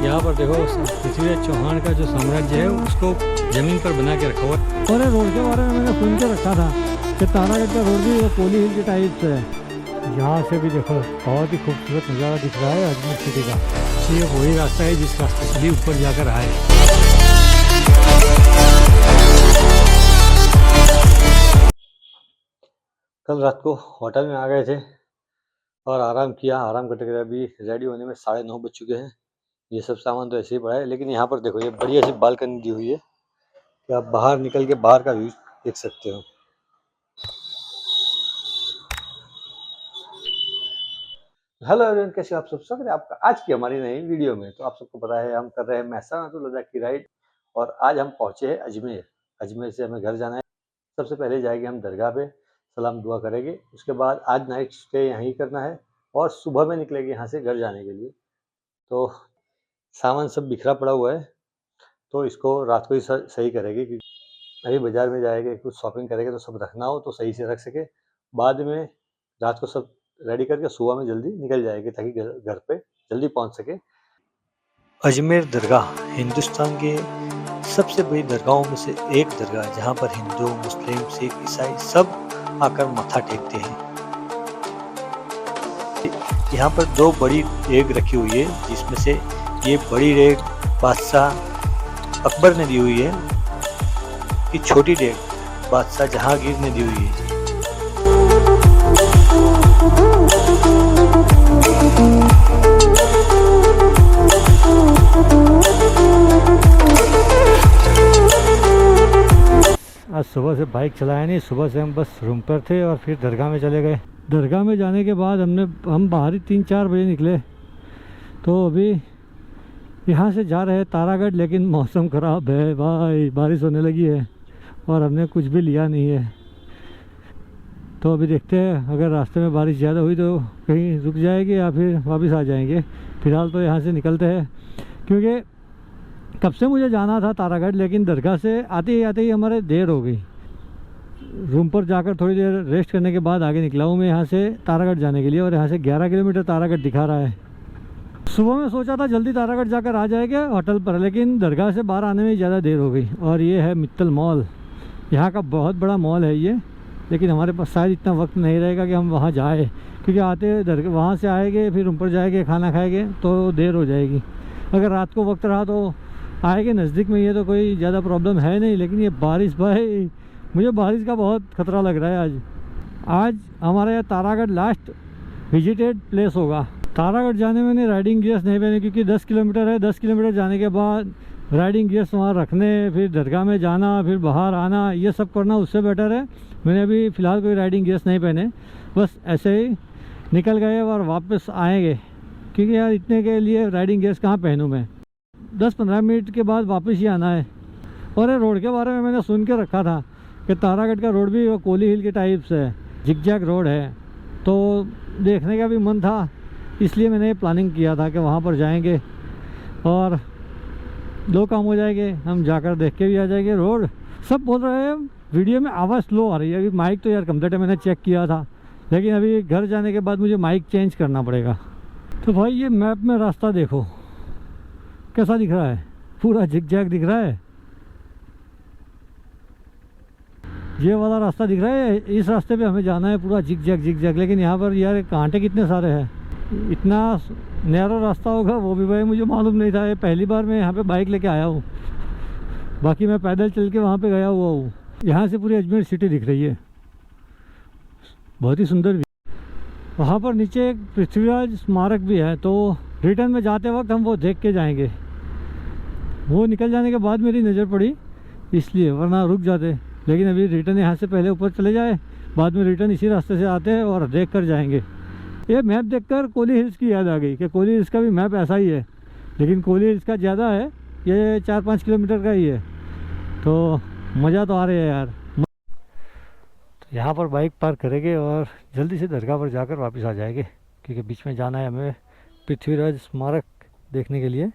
यहाँ पर देखो पृथ्वीराज चौहान का जो साम्राज्य है उसको जमीन पर बना के रखा हुआ है। और रोड के बारे में मैंने सुन के रखा था कि तारागढ़ का रोड भी कोली हिल के टाइप से है। यहाँ से भी देखो बहुत ही खूबसूरत नज़ारा दिख रहा है अजमेर सिटी का। ये वही रास्ता है जिस रास्ते से भी ऊपर जाकर आए। कल रात को होटल में आ गए थे और आराम किया। आराम करते करते अभी रेडी होने में 9:30 बज चुके हैं। ये सब सामान तो ऐसे ही पड़ा है, लेकिन यहाँ पर देखो ये बढ़िया सी बालकनी दी हुई है कि आप बाहर निकल के बाहर का व्यू देख सकते हो। हेलो एवरीवन, कैसे आप सब? स्वागत है आपका आज की हमारी नई वीडियो में। तो आप सबको पता है हम कर रहे हैं महसाना टू लद्दाख की राइड और आज हम पहुँचे हैं अजमेर। अजमेर से हमें घर जाना है। सबसे पहले जाएंगे हम दरगाह पे, सलाम दुआ करेंगे। उसके बाद आज नाइट स्टे यहीं करना है और सुबह में निकलेंगे यहाँ से घर जाने के लिए। तो सामान सब बिखरा पड़ा हुआ है, तो इसको रात को ही सही करेंगे क्योंकि अभी बाज़ार में जाएंगे, कुछ शॉपिंग करेंगे तो सब रखना हो तो सही से रख सके। बाद में रात को सब रेडी करके सुबह में जल्दी निकल जाएंगे ताकि घर पे जल्दी पहुंच सके। अजमेर दरगाह हिंदुस्तान के सबसे बड़ी दरगाहों में से एक दरगाह, जहां पर हिंदू, मुस्लिम, सिख, ईसाई सब आकर माथा टेकते हैं। यहाँ पर 2 बड़ी डेग रखी हुई है, जिसमें से ये बड़ी डेग बादशाह अकबर ने दी हुई है, कि छोटी डेग बादशाह जहांगीर ने दी हुई है। आज सुबह से बाइक चलाया नहीं, सुबह से हम बस रूम पर थे और फिर दरगाह में चले गए। दरगाह में जाने के बाद हम बाहर ही 3-4 बजे निकले। तो अभी यहाँ से जा रहे हैं तारागढ़, लेकिन मौसम ख़राब है भाई, बारिश होने लगी है और हमने कुछ भी लिया नहीं है। तो अभी देखते हैं, अगर रास्ते में बारिश ज़्यादा हुई तो कहीं रुक जाएगी या फिर वापस आ जाएंगे। फ़िलहाल तो यहाँ से निकलते हैं, क्योंकि कब से मुझे जाना था तारागढ़, लेकिन दरगाह से आते ही हमारे देर हो गई। रूम पर जाकर थोड़ी देर रेस्ट करने के बाद आगे निकला हूँ मैं यहाँ से तारागढ़ जाने के लिए, और यहाँ से 11 किलोमीटर तारागढ़ दिखा रहा है। सुबह में सोचा था जल्दी तारागढ़ जाकर आ जाएगा होटल पर, लेकिन दरगाह से बाहर आने में ज़्यादा देर हो गई। और ये है मित्तल मॉल, यहाँ का बहुत बड़ा मॉल है ये, लेकिन हमारे पास शायद इतना वक्त नहीं रहेगा कि हम वहाँ जाए, क्योंकि आते वहाँ से आएंगे फिर ऊपर जाएंगे, खाना खाएंगे तो देर हो जाएगी। अगर रात को वक्त रहा तो आएंगे, नज़दीक में ये तो कोई ज़्यादा प्रॉब्लम है नहीं। लेकिन ये बारिश भाई, मुझे बारिश का बहुत ख़तरा लग रहा है। आज हमारे यहाँ तारागढ़ लास्ट विजिटेड प्लेस होगा। तारागढ़ जाने में मैंने राइडिंग गियर्स नहीं पहने, क्योंकि 10 किलोमीटर है। 10 किलोमीटर जाने के बाद राइडिंग गियर्स वहाँ रखने, फिर दरगाह में जाना, फिर बाहर आना, ये सब करना उससे बेटर है। मैंने अभी फ़िलहाल कोई राइडिंग गियर्स नहीं पहने, बस ऐसे ही निकल गए और वापस आएंगे, क्योंकि यार इतने के लिए राइडिंग गियर्स कहाँ पहनूँ मैं। 10-15 मिनट के बाद वापस ही आना है। और ये रोड के बारे में मैंने सुन के रखा था कि तारागढ़ का रोड भी वो कोली हिल के टाइप से है, जिगजैग रोड है। तो देखने का भी मन था, इसलिए मैंने ये प्लानिंग किया था कि वहाँ पर जाएंगे और 2 काम हो जाएंगे, हम जाकर देख के भी आ जाएंगे रोड। सब बोल रहे हैं वीडियो में आवाज़ स्लो आ रही है। अभी माइक तो यार कंप्लीट है, मैंने चेक किया था, लेकिन अभी घर जाने के बाद मुझे माइक चेंज करना पड़ेगा। तो भाई ये मैप में रास्ता देखो कैसा दिख रहा है, पूरा झिकझैक दिख रहा है। ये वाला रास्ता दिख रहा है, इस रास्ते पे हमें जाना है, पूरा झिकझैक। लेकिन यहाँ पर यार कांटे कितने सारे हैं, इतना नैरो रास्ता होगा वो भी भाई मुझे मालूम नहीं था। ये पहली बार मैं यहाँ पे बाइक लेके आया हूँ, बाकी मैं पैदल चल के वहाँ पे गया हुआ हूँ। यहाँ से पूरी अजमेर सिटी दिख रही है, बहुत ही सुंदर भी। वहाँ पर नीचे एक पृथ्वीराज स्मारक भी है, तो रिटर्न में जाते वक्त हम वो देख के जाएंगे। वो निकल जाने के बाद मेरी नज़र पड़ी इसलिए, वरना रुक जाते। लेकिन अभी रिटर्न यहाँ से पहले ऊपर चले जाए, बाद में रिटर्न इसी रास्ते से आते हैं और देख कर जाएंगे। ये मैप देखकर कोली हिल्स की याद आ गई कि कोली हिल्स का भी मैप ऐसा ही है, लेकिन कोली हिल्स का ज़्यादा है, ये 4-5 किलोमीटर का ही है। तो मज़ा तो आ रही है यार। तो यहाँ पर बाइक पार्क करेंगे और जल्दी से दरगाह पर जाकर वापस आ जाएंगे, क्योंकि बीच में जाना है हमें पृथ्वीराज स्मारक देखने के लिए।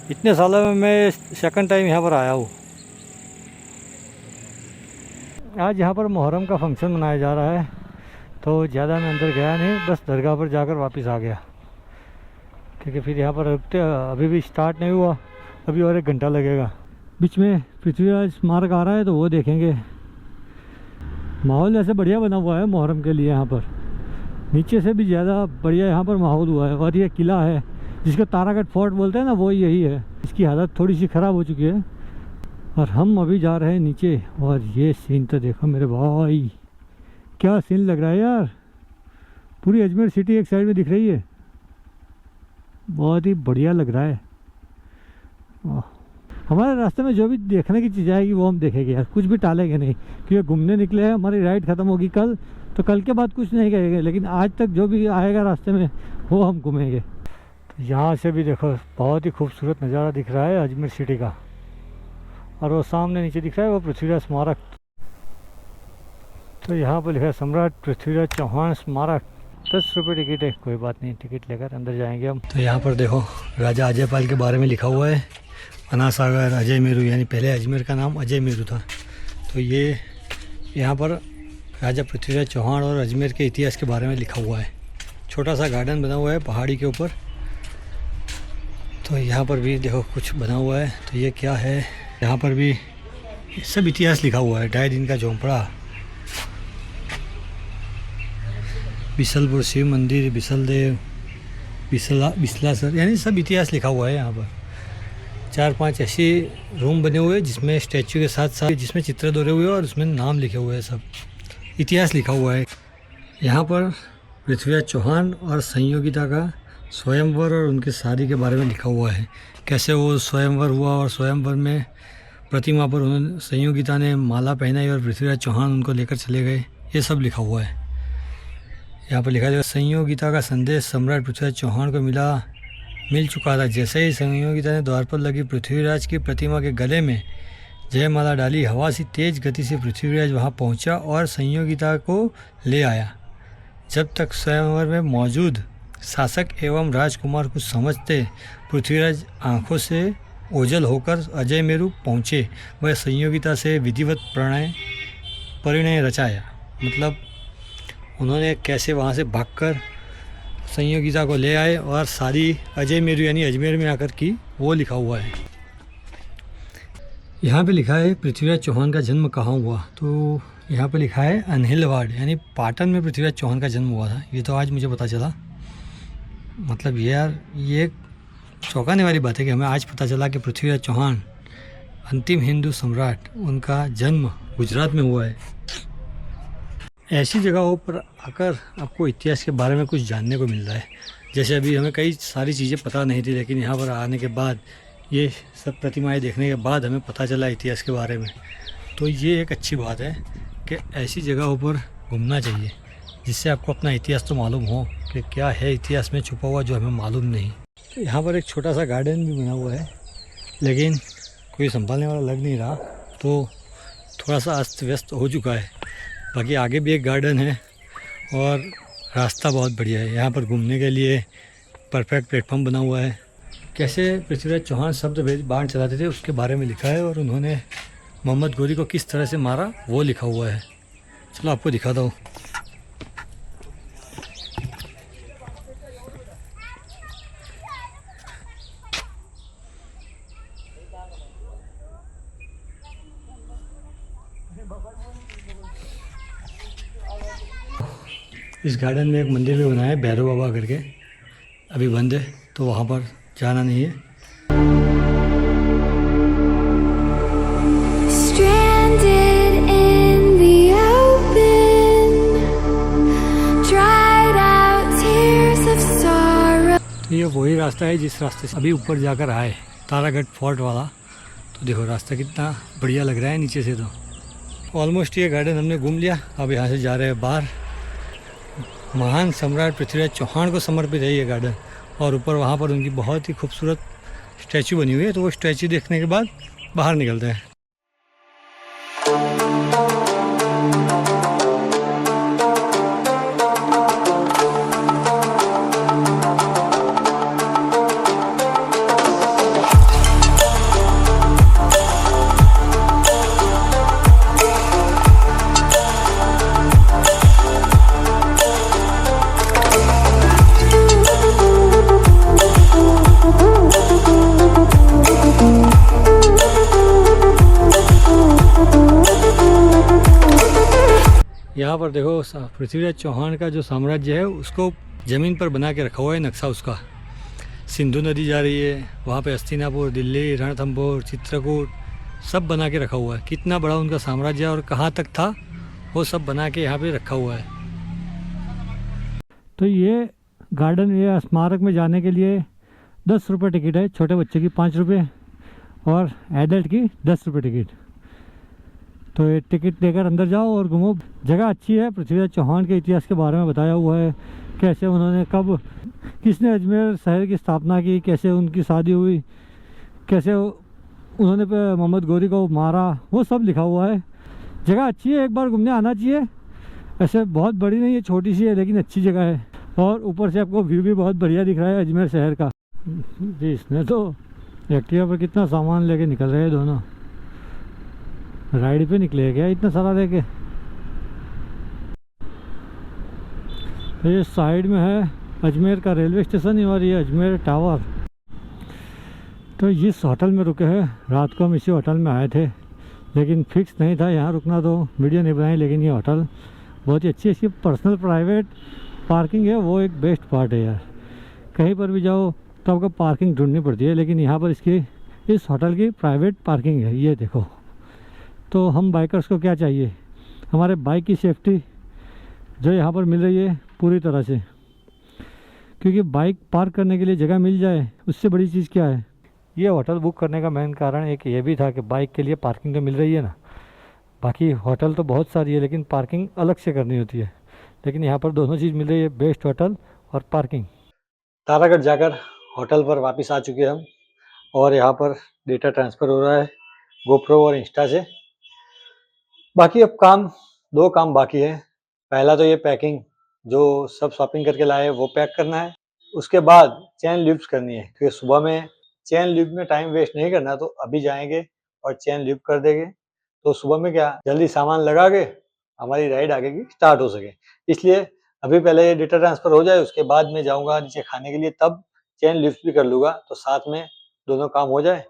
इतने सालों में मैं सेकंड टाइम यहाँ पर आया हूँ। आज यहाँ पर मुहर्रम का फंक्शन मनाया जा रहा है, तो ज़्यादा मैं अंदर गया नहीं, बस दरगाह पर जाकर वापस आ गया, क्योंकि फिर यहाँ पर रुकते अभी भी स्टार्ट नहीं हुआ, अभी और 1 घंटा लगेगा। बीच में पृथ्वीराज स्मारक आ रहा है तो वो देखेंगे। माहौल ऐसे बढ़िया बना हुआ है मुहर्रम के लिए, यहाँ पर नीचे से भी ज़्यादा बढ़िया यहाँ पर माहौल हुआ है। और ये किला है जिसको तारागढ़ फोर्ट बोलते हैं ना, वो यही है। इसकी हालत थोड़ी सी ख़राब हो चुकी है और हम अभी जा रहे हैं नीचे। और ये सीन तो देखो मेरे भाई, क्या सीन लग रहा है यार। पूरी अजमेर सिटी एक साइड में दिख रही है, बहुत ही बढ़िया लग रहा है। हमारे रास्ते में जो भी देखने की चीज़ आएगी वो हम देखेंगे यार, कुछ भी टालेंगे नहीं, क्योंकि घूमने निकले हैं। हमारी राइड ख़त्म होगी कल, तो कल के बाद कुछ नहीं करेंगे, लेकिन आज तक जो भी आएगा रास्ते में वो हम घूमेंगे। तो यहाँ से भी देखो बहुत ही खूबसूरत नज़ारा दिख रहा है अजमेर सिटी का। और वो सामने नीचे दिख रहा है वो पृथ्वीराज स्मारक। तो यहाँ पर लिखा है सम्राट पृथ्वीराज चौहान स्मारक, 10 रुपये टिकट है। कोई बात नहीं, टिकट लेकर अंदर जाएंगे हम। तो यहाँ पर देखो राजा अजयपाल के बारे में लिखा हुआ है, अनासागर अजय मेरू, यानी पहले अजमेर का नाम अजय मेरू था। तो ये यहाँ पर राजा पृथ्वीराज चौहान और अजमेर के इतिहास के बारे में लिखा हुआ है। छोटा सा गार्डन बना हुआ है पहाड़ी के ऊपर। तो यहाँ पर भी देखो कुछ बना हुआ है, तो ये क्या है, यहाँ पर भी सब इतिहास लिखा हुआ है। 2.5 दिन का झोंपड़ा, बिसलपुर शिव मंदिर, बिसलदेव, बिसलासर, यानी सब इतिहास लिखा हुआ है। यहाँ पर 4-5 ऐसे रूम बने हुए हैं जिसमें स्टैचू के साथ साथ जिसमें चित्र दौरे हुए हैं और उसमें नाम लिखे हुए हैं, सब इतिहास लिखा हुआ है। यहाँ पर पृथ्वीराज चौहान और संयोगिता का स्वयंवर और उनकी शादी के बारे में लिखा हुआ है, कैसे वो स्वयंवर हुआ और स्वयंवर में प्रतिमा पर उन्होंने संयोगिता ने माला पहनाई और पृथ्वीराज चौहान उनको लेकर चले गए, ये सब लिखा हुआ है। यहाँ पर लिखा है संयोगिता का संदेश सम्राट पृथ्वीराज चौहान को मिल चुका था। जैसे ही संयोगिता ने द्वार पर लगी पृथ्वीराज की प्रतिमा के गले में जयमाला डाली, हवा से तेज गति से पृथ्वीराज वहां पहुंचा और संयोगिता को ले आया। जब तक स्वयंवर में मौजूद शासक एवं राजकुमार कुछ समझते, पृथ्वीराज आंखों से ओझल होकर अजय मेरू पहुँचे। वह संयोगिता से विधिवत परिणय रचाया। मतलब उन्होंने कैसे वहाँ से भागकर संयोगिता को ले आए और शादी अजय मेरू यानी अजमेर में आकर की, वो लिखा हुआ है। यहाँ पे लिखा है पृथ्वीराज चौहान का जन्म कहाँ हुआ, तो यहाँ पे लिखा है अनहिलवाड़ यानी पाटन में पृथ्वीराज चौहान का जन्म हुआ था। ये तो आज मुझे पता चला। मतलब यार ये चौंकाने वाली बात है कि हमें आज पता चला कि पृथ्वीराज चौहान अंतिम हिंदू सम्राट, उनका जन्म गुजरात में हुआ है। ऐसी जगहों पर आकर आपको इतिहास के बारे में कुछ जानने को मिल रहा है। जैसे अभी हमें कई सारी चीज़ें पता नहीं थी, लेकिन यहाँ पर आने के बाद, ये सब प्रतिमाएं देखने के बाद हमें पता चला इतिहास के बारे में। तो ये एक अच्छी बात है कि ऐसी जगहों पर घूमना चाहिए, जिससे आपको अपना इतिहास तो मालूम हो कि क्या है इतिहास में छुपा हुआ जो हमें मालूम नहीं। तो यहाँ पर एक छोटा सा गार्डन भी बना हुआ है, लेकिन कोई संभालने वाला लग नहीं रहा, तो थोड़ा सा अस्त व्यस्त हो चुका है। बाकी आगे भी एक गार्डन है और रास्ता बहुत बढ़िया है। यहाँ पर घूमने के लिए परफेक्ट प्लेटफॉर्म बना हुआ है। कैसे पृथ्वीराज चौहान शब्द बाण चलाते थे उसके बारे में लिखा है, और उन्होंने मोहम्मद गोरी को किस तरह से मारा वो लिखा हुआ है। चलो आपको दिखाता हूँ। इस गार्डन में एक मंदिर भी बना है भैरव बाबा करके, अभी बंद है तो वहाँ पर जाना नहीं है। तो ये वही रास्ता है जिस रास्ते से अभी ऊपर जाकर आए, तारागढ़ फोर्ट वाला। तो देखो रास्ता कितना बढ़िया लग रहा है नीचे से। तो ऑलमोस्ट ये गार्डन हमने घूम लिया। अब यहाँ से जा रहे हैं बाहर। महान सम्राट पृथ्वीराज चौहान को समर्पित है ये गार्डन, और ऊपर वहाँ पर उनकी बहुत ही खूबसूरत स्टैचू बनी हुई है। तो वो स्टैचू देखने के बाद बाहर निकलते हैं। यहाँ पर देखो पृथ्वीराज चौहान का जो साम्राज्य है उसको ज़मीन पर बना के रखा हुआ है नक्शा उसका। सिंधु नदी जा रही है वहाँ पे, हस्तिनापुर, दिल्ली, रणथंभौर, चित्रकूट सब बना के रखा हुआ है। कितना बड़ा उनका साम्राज्य और कहाँ तक था वो सब बना के यहाँ पे रखा हुआ है। तो ये गार्डन या स्मारक में जाने के लिए 10 रुपये टिकट है, छोटे बच्चे की 5 रुपये और एडल्ट की 10 रुपये टिकट। तो ये टिकट देकर अंदर जाओ और घूमो। जगह अच्छी है। पृथ्वीराज चौहान के इतिहास के बारे में बताया हुआ है, कैसे उन्होंने कब किसने अजमेर शहर की स्थापना की, कैसे उनकी शादी हुई, कैसे उन्होंने मोहम्मद गौरी को मारा, वो सब लिखा हुआ है। जगह अच्छी है, एक बार घूमने आना चाहिए। ऐसे बहुत बड़ी नहीं है, छोटी सी है लेकिन अच्छी जगह है। और ऊपर से आपको व्यू भी बहुत बढ़िया दिख रहा है अजमेर शहर का। जी इसने तो एक्टिवा पर कितना सामान लेके निकल रहे हैं दोनों। राइड पे निकले क्या इतना सारा लेके। तो ये साइड में है अजमेर का रेलवे स्टेशन और ये अजमेर टावर। तो इस होटल में रुके हैं। रात को हम इसी होटल में आए थे लेकिन फिक्स नहीं था यहाँ रुकना, तो वीडियो नहीं बनाई। लेकिन ये होटल बहुत ही अच्छी है। इसकी पर्सनल प्राइवेट पार्किंग है, वो एक बेस्ट पार्ट है यार। कहीं पर भी जाओ तो आपको पार्किंग ढूंढनी पड़ती है, लेकिन यहाँ पर इसकी इस होटल की प्राइवेट पार्किंग है। ये देखो। तो हम बाइकर्स को क्या चाहिए, हमारे बाइक की सेफ्टी जो यहाँ पर मिल रही है पूरी तरह से, क्योंकि बाइक पार्क करने के लिए जगह मिल जाए उससे बड़ी चीज़ क्या है। ये होटल बुक करने का मेन कारण एक ये भी था कि बाइक के लिए पार्किंग तो मिल रही है ना। बाकी होटल तो बहुत सारी है लेकिन पार्किंग अलग से करनी होती है, लेकिन यहाँ पर दोनों चीज़ मिल रही है, बेस्ट होटल और पार्किंग। तारागढ़ जाकर होटल पर वापस आ चुके हम और यहाँ पर डेटा ट्रांसफ़र हो रहा है गोप्रो और इंस्टा से। बाकी अब दो काम बाकी है। पहला तो ये पैकिंग, जो सब शॉपिंग करके लाए वो पैक करना है। उसके बाद चेन लूप्स करनी है, क्योंकि सुबह में चेन लूप में टाइम वेस्ट नहीं करना, तो अभी जाएंगे और चेन लूप कर देंगे, तो सुबह में क्या जल्दी सामान लगा के हमारी राइड आगे की स्टार्ट हो सके। इसलिए अभी पहले ये डेटा ट्रांसफ़र हो जाए, उसके बाद मैं जाऊँगा नीचे खाने के लिए, तब चेन लूप्स भी कर लूँगा, तो साथ में दोनों काम हो जाए।